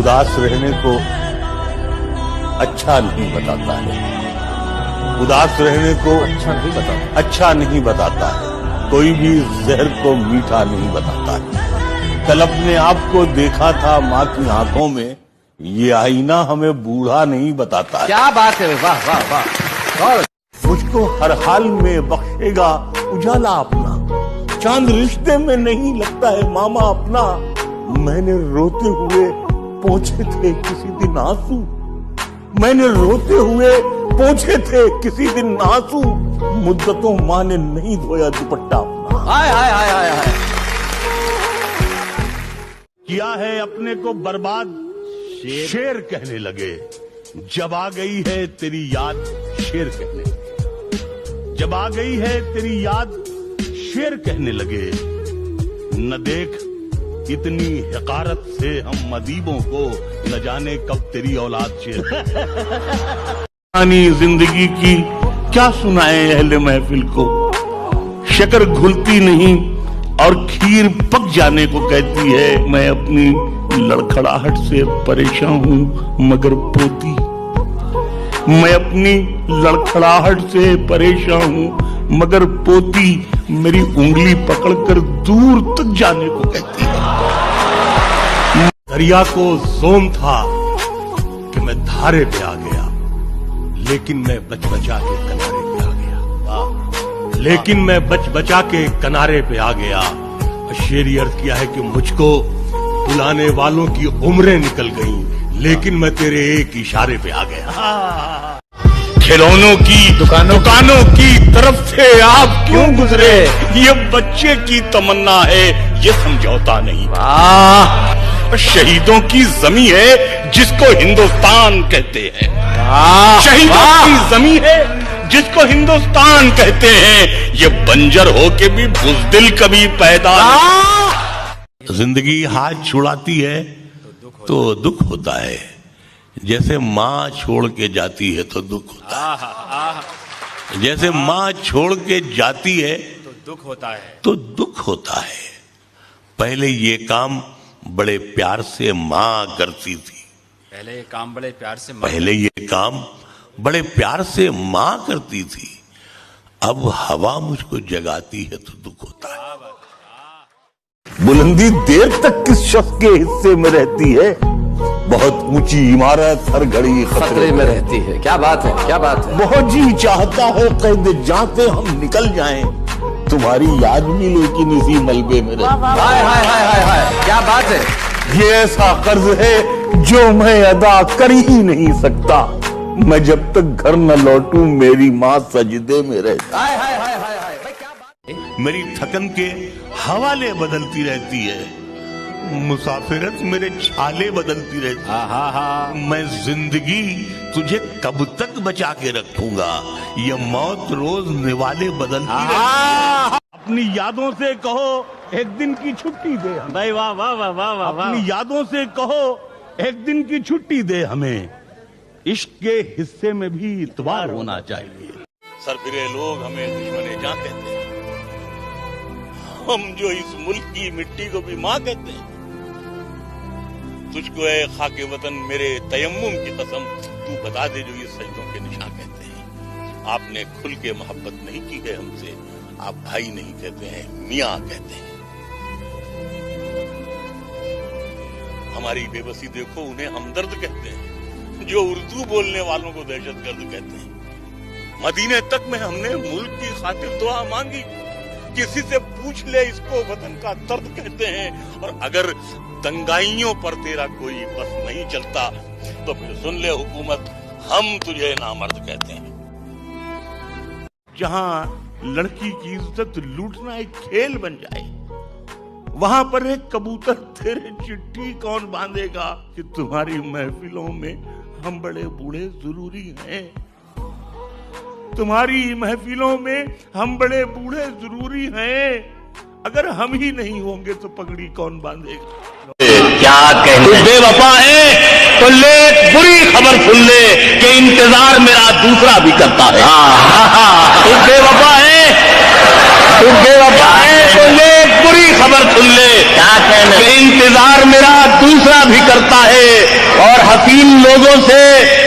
उदास रहने को अच्छा नहीं बताता है, उदास रहने को अच्छा नहीं बताता है, कोई भी जहर को मीठा नहीं बताता है। कल अपने आप को देखा था माँ की आंखों में, ये आईना हमें बूढ़ा नहीं बताता है। क्या बात है, वाह वाह वाह। मुझको हर हाल में बख्शेगा उजाला अपना, चांद रिश्ते में नहीं लगता है मामा अपना। मैंने रोते हुए पोंछे थे किसी दिन आंसू, मैंने रोते हुए पोंछे थे किसी दिन आंसू, मुद्दतों माँ ने नहीं धोया दुपट्टा अपना। हाय हाय हाय हाय हाय। किया है अपने को बर्बाद शेर कहने लगे, जब आ गई है तेरी याद शेर कहने लगे, जब आ गई है तेरी याद शेर कहने लगे। न देख इतनी हकारत से हम अदीबों को, न जाने कब तेरी औलाद शेर। जिंदगी की क्या सुनाए अहले महफिल को, शक्कर घुलती नहीं और खीर पक जाने को कहती है। मैं अपनी लड़खड़ाहट से परेशान हूं मगर पोती, मैं अपनी लड़खड़ाहट से परेशान हूं मगर पोती मेरी उंगली पकड़कर दूर तक जाने को कहती है। दरिया को जोम था कि मैं धारे पे आ गया, लेकिन मैं बच बचा के किनारे पे आ गया, लेकिन मैं बच बचा के किनारे पे आ गया। शेर ये अर्ज किया है कि मुझको बुलाने वालों की उम्रें निकल गईं, लेकिन मैं तेरे एक इशारे पे आ गया। खिलौनों की दुकानों की तरफ से आप क्यों गुजरे, ये बच्चे की तमन्ना है, ये समझौता नहीं। शहीदों की जमीन है जिसको हिंदुस्तान कहते हैं, शहीदों की जमीन है जिसको हिंदुस्तान कहते हैं। ये बंजर हो के भी बुज़दिल कभी पैदा नहीं। जिंदगी हाथ छुड़ाती है तो दुख होता है, जैसे माँ छोड़ के जाती है तो दुख होता है, जैसे माँ छोड़ के जाती है तो दुख होता है, तो दुख होता है। पहले ये काम बड़े प्यार से माँ करती थी, पहले ये काम बड़े प्यार से पहले ये काम बड़े प्यार से माँ करती थी, अब हवा मुझको जगाती है तो दुख होता है। बुलंदी देर तक किस शख्स के हिस्से में रहती है, बहुत ऊंची इमारत हर घड़ी खतरे में रहती है। क्या बात है, क्या बात है। बहुत जी चाहता है कैद जाते हम निकल जाएं, तुम्हारी याद भी लेकिन इसी मलबे में रहती है। हाय हाय हाय हाय हाय, क्या बात है। ये ऐसा कर्ज है जो मैं अदा कर ही नहीं सकता, मैं जब तक घर न लौटूं मेरी माँ सजदे में रहती। हाय हाय हाय हाय हाय, भाई क्या बात है। मेरी थकन के हवाले बदलती रहती है, मुसाफिरत मेरे छाले बदलती रहती है। मैं जिंदगी तुझे कब तक बचा के रखूंगा, ये मौत रोज निवाले बदलती रहती है। अपनी यादों से कहो एक दिन की छुट्टी दे हमें। भाई वाह वाह वाह वाह वाह। अपनी यादों से कहो एक दिन की छुट्टी दे हमें, इश्क के हिस्से में भी इतवार होना चाहिए। सरफिरे लोग हमें दुश्मने जान कहते हैं, हम जो इस मुल्क की मिट्टी को भी माँ कहते हैं। तुझको है खाके वतन मेरे तयम्मुम की कसम, तू बता दे जो ये सजदों के निशान कहते हैं। आपने खुल के मोहब्बत नहीं की है हमसे, आप भाई नहीं कहते हैं मियाँ कहते हैं। हमारी बेबसी देखो, उन्हें हमदर्द कहते हैं, जो उर्दू बोलने वालों को दहशतगर्द कहते हैं। मदीने तक में हमने मुल्क की खातिर दुआ मांगी, किसी से पूछ ले इसको वतन का दर्द कहते हैं। और अगर दंगाइयों पर तेरा कोई बस नहीं चलता तो फिर सुन ले हुकूमत, हम तुझे नामर्द कहते हैं। जहां लड़की की इज्जत लूटना एक खेल बन जाए, वहां पर एक कबूतर तेरे चिट्ठी कौन बांधेगा कि तुम्हारी महफिलों में हम बड़े बूढ़े जरूरी हैं, तुम्हारी महफिलों में हम बड़े बूढ़े जरूरी हैं। अगर हम ही नहीं होंगे तो पगड़ी कौन बांधेगा। क्या कहते बेवफा है तो ले बुरी खबर सुन ले कि इंतजार मेरा दूसरा भी करता है। तू बेवफा है, तू बेवफा है तो ले बुरी खबर सुन ले, क्या कहने इंतजार मेरा दूसरा भी करता है। हसीन लोगों से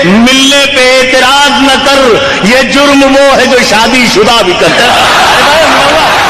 मिलने पे एतराज न कर, ये जुर्म वो है जो शादीशुदा भी करता है।